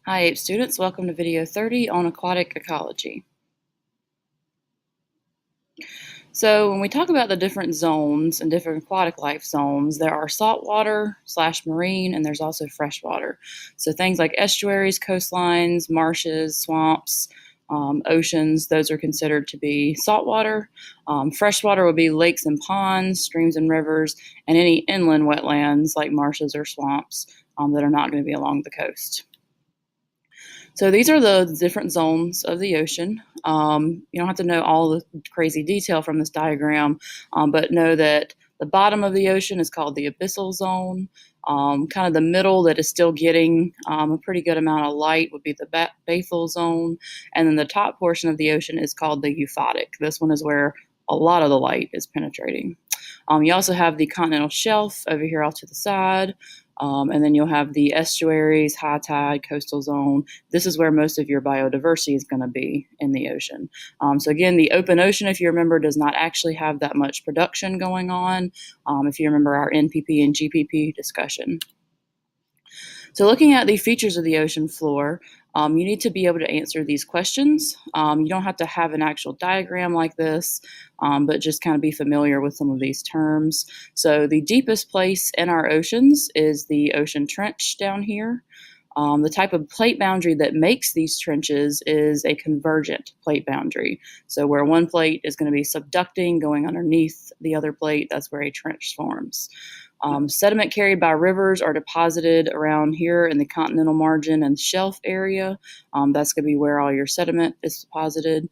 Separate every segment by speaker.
Speaker 1: Hi, APE students. Welcome to video 30 on aquatic ecology. So when we talk about the different zones and different aquatic life zones, there are saltwater / marine, and there's also freshwater. So things like estuaries, coastlines, marshes, swamps, oceans, those are considered to be saltwater. Freshwater would be lakes and ponds, streams and rivers, and any inland wetlands like marshes or swamps that are not going to be along the coast. So these are the different zones of the ocean. You don't have to know all the crazy detail from this diagram, but know that the bottom of the ocean is called the abyssal zone. Kind of the middle that is still getting a pretty good amount of light would be the bathal zone. And then the top portion of the ocean is called the euphotic. This one is where a lot of the light is penetrating. You also have the continental shelf over here off to the side. And then you'll have the estuaries, high tide, coastal zone. This is where most of your biodiversity is going to be in the ocean. So again, the open ocean, if you remember, does not actually have that much production going on, if you remember our NPP and GPP discussion. So looking at the features of the ocean floor, you need to be able to answer these questions. You don't have to have an actual diagram like this, but just kind of be familiar with some of these terms. So the deepest place in our oceans is the ocean trench down here. The type of plate boundary that makes these trenches is a convergent plate boundary. So where one plate is going to be subducting, going underneath the other plate, that's where a trench forms. Sediment carried by rivers are deposited around here in the continental margin and shelf area. That's going to be where all your sediment is deposited.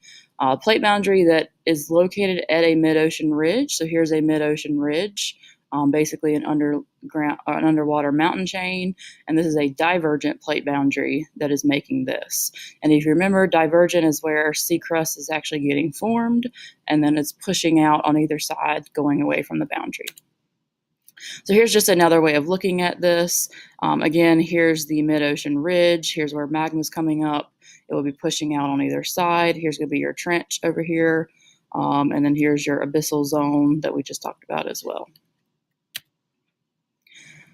Speaker 1: Plate boundary that is located at a mid-ocean ridge. So here's a mid-ocean ridge, basically an underwater mountain chain. And this is a divergent plate boundary that is making this. And if you remember, divergent is where sea crust is actually getting formed, and then it's pushing out on either side, going away from the boundary. So here's just another way of looking at this. Again, here's the mid-ocean ridge. Here's where magma is coming up. It will be pushing out on either side. Here's going to be your trench over here. And then here's your abyssal zone that we just talked about as well.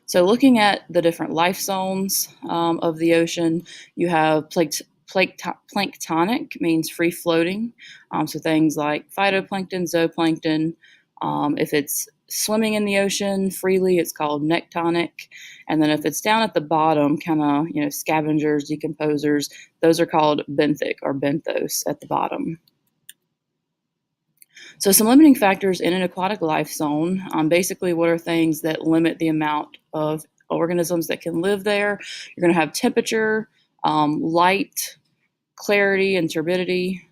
Speaker 1: So looking at the different life zones of the ocean, you have planktonic, means free floating. So things like phytoplankton, zooplankton. If it's swimming in the ocean freely, it's called nectonic. And then if it's down at the bottom, kind of, scavengers, decomposers, those are called benthic or benthos at the bottom. So some limiting factors in an aquatic life zone, basically what are things that limit the amount of organisms that can live there? You're going to have temperature, light, clarity and turbidity,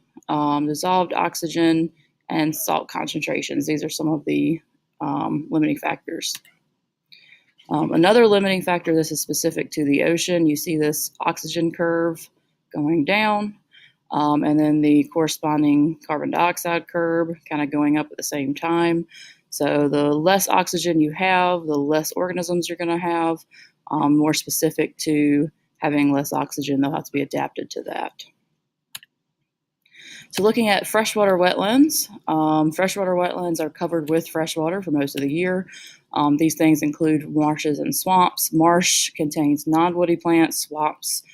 Speaker 1: dissolved oxygen, and salt concentrations. These are some of the limiting factors. Another limiting factor, this is specific to the ocean. You see this oxygen curve going down, and then the corresponding carbon dioxide curve kind of going up at the same time. So the less oxygen you have, the less organisms you're going to have. More specific to having less oxygen, they'll have to be adapted to that. So looking at freshwater wetlands, freshwater wetlands are covered with freshwater for most of the year. These things include marshes and swamps. Marsh contains non-woody plants, swamps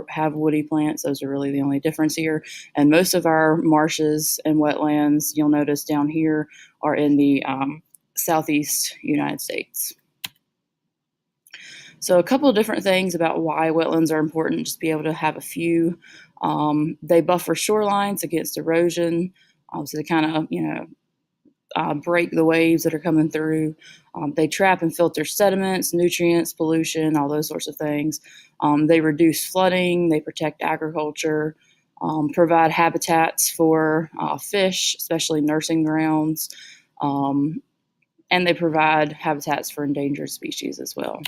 Speaker 1: have woody plants. Those are really the only difference here. And most of our marshes and wetlands, you'll notice down here, are in the southeast United States. So a couple of different things about why wetlands are important, just be able to have a few. They buffer shorelines against erosion, so they kind of, break the waves that are coming through. They trap and filter sediments, nutrients, pollution, all those sorts of things. They reduce flooding, they protect agriculture, provide habitats for fish, especially nursing grounds, and they provide habitats for endangered species as well.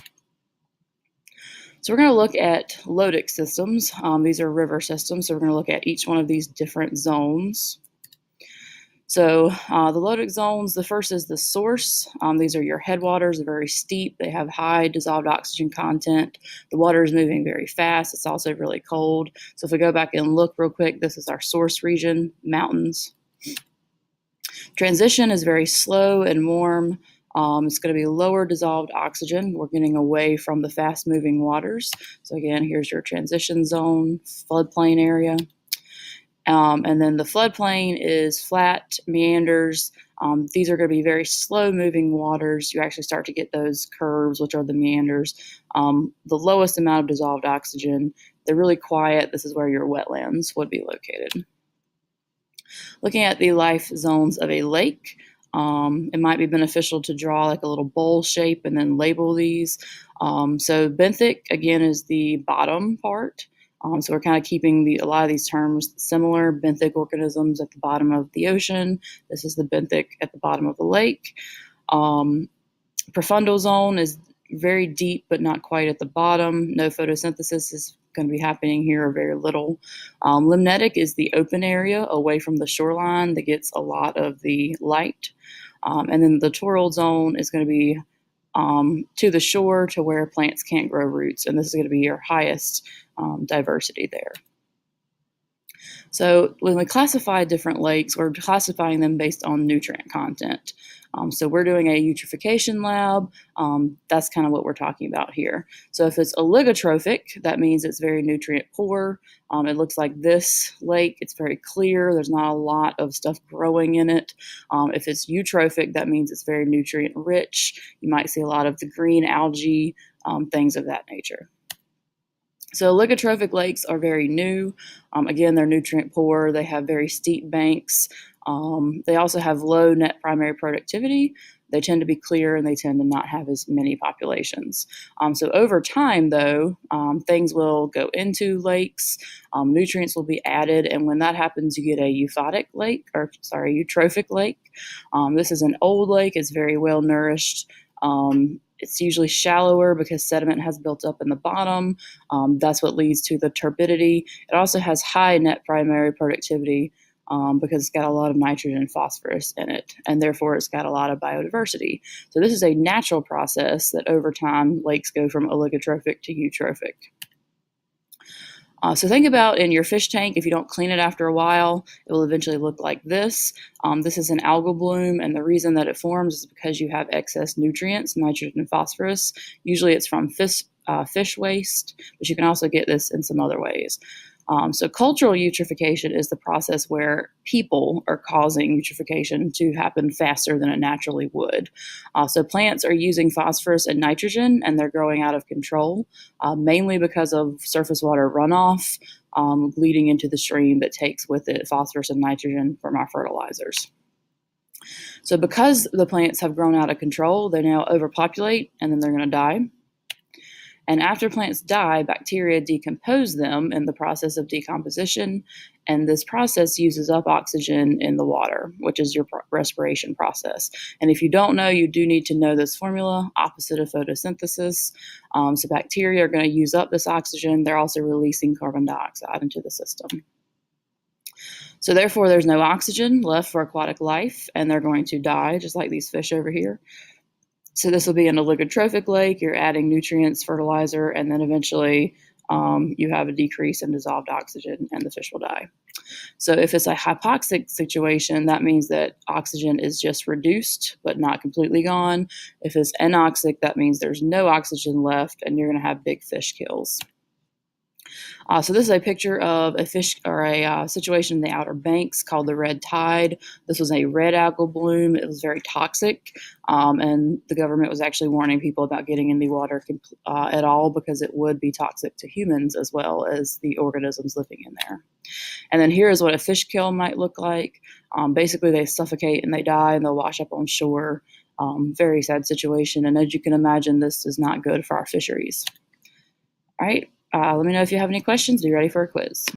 Speaker 1: So we're going to look at lotic systems. These are river systems, so we're going to look at each one of these different zones. So the lotic zones, the first is the source. These are your headwaters. They're very steep. They have high dissolved oxygen content. The water is moving very fast. It's also really cold. So if we go back and look real quick, this is our source region, mountains. Transition is very slow and warm. It's going to be lower dissolved oxygen. We're getting away from the fast moving waters. So again, here's your transition zone, floodplain area. And then the floodplain is flat meanders. These are going to be very slow moving waters. You actually start to get those curves, which are the meanders. The lowest amount of dissolved oxygen. They're really quiet. This is where your wetlands would be located. Looking at the life zones of a lake, it might be beneficial to draw like a little bowl shape and then label these. So benthic, again, is the bottom part. So we're kind of keeping a lot of these terms similar. Benthic organisms at the bottom of the ocean. This is the benthic at the bottom of the lake. Profundal zone is very deep, but not quite at the bottom. No photosynthesis is going to be happening here, or very little. Limnetic is the open area away from the shoreline that gets a lot of the light. And then the littoral zone is going to be to the shore to where plants can't grow roots. And this is going to be your highest diversity there. So when we classify different lakes, we're classifying them based on nutrient content. So we're doing a eutrophication lab. That's kind of what we're talking about here. So if it's oligotrophic, that means it's very nutrient poor. It looks like this lake. It's very clear. There's not a lot of stuff growing in it. If it's eutrophic, that means it's very nutrient rich. You might see a lot of the green algae, things of that nature. So oligotrophic lakes are very new. Again, they're nutrient poor. They have very steep banks. They also have low net primary productivity. They tend to be clear and they tend to not have as many populations. So over time, though, things will go into lakes. Nutrients will be added, and when that happens, you get a eutrophic lake. This is an old lake. It's very well nourished. It's usually shallower because sediment has built up in the bottom. That's what leads to the turbidity. It also has high net primary productivity because it's got a lot of nitrogen and phosphorus in it, and therefore it's got a lot of biodiversity. So this is a natural process that over time lakes go from oligotrophic to eutrophic. So think about in your fish tank, if you don't clean it after a while, it will eventually look like this. This is an algal bloom, and the reason that it forms is because you have excess nutrients, nitrogen and phosphorus. Usually it's from fish waste, but you can also get this in some other ways. So cultural eutrophication is the process where people are causing eutrophication to happen faster than it naturally would. So plants are using phosphorus and nitrogen, and they're growing out of control, mainly because of surface water runoff leading into the stream that takes with it phosphorus and nitrogen from our fertilizers. So because the plants have grown out of control, they now overpopulate, and then they're going to die. And after plants die, bacteria decompose them in the process of decomposition, and this process uses up oxygen in the water, which is your respiration process. And if you don't know, you do need to know this formula, opposite of photosynthesis. So bacteria are going to use up this oxygen. They're also releasing carbon dioxide into the system. So therefore, there's no oxygen left for aquatic life, and they're going to die, just like these fish over here. So this will be an oligotrophic lake. You're adding nutrients, fertilizer, and then eventually you have a decrease in dissolved oxygen and the fish will die. So if it's a hypoxic situation, that means that oxygen is just reduced but not completely gone. If it's anoxic, that means there's no oxygen left and you're going to have big fish kills. So this is a picture of a fish or a situation in the Outer Banks called the red tide. This was a red algal bloom. It was very toxic, and the government was actually warning people about getting in the water at all because it would be toxic to humans as well as the organisms living in there. And then here is what a fish kill might look like. Basically, they suffocate and they die and they'll wash up on shore. Very sad situation, and as you can imagine, this is not good for our fisheries. All right. Let me know if you have any questions. Be ready for a quiz.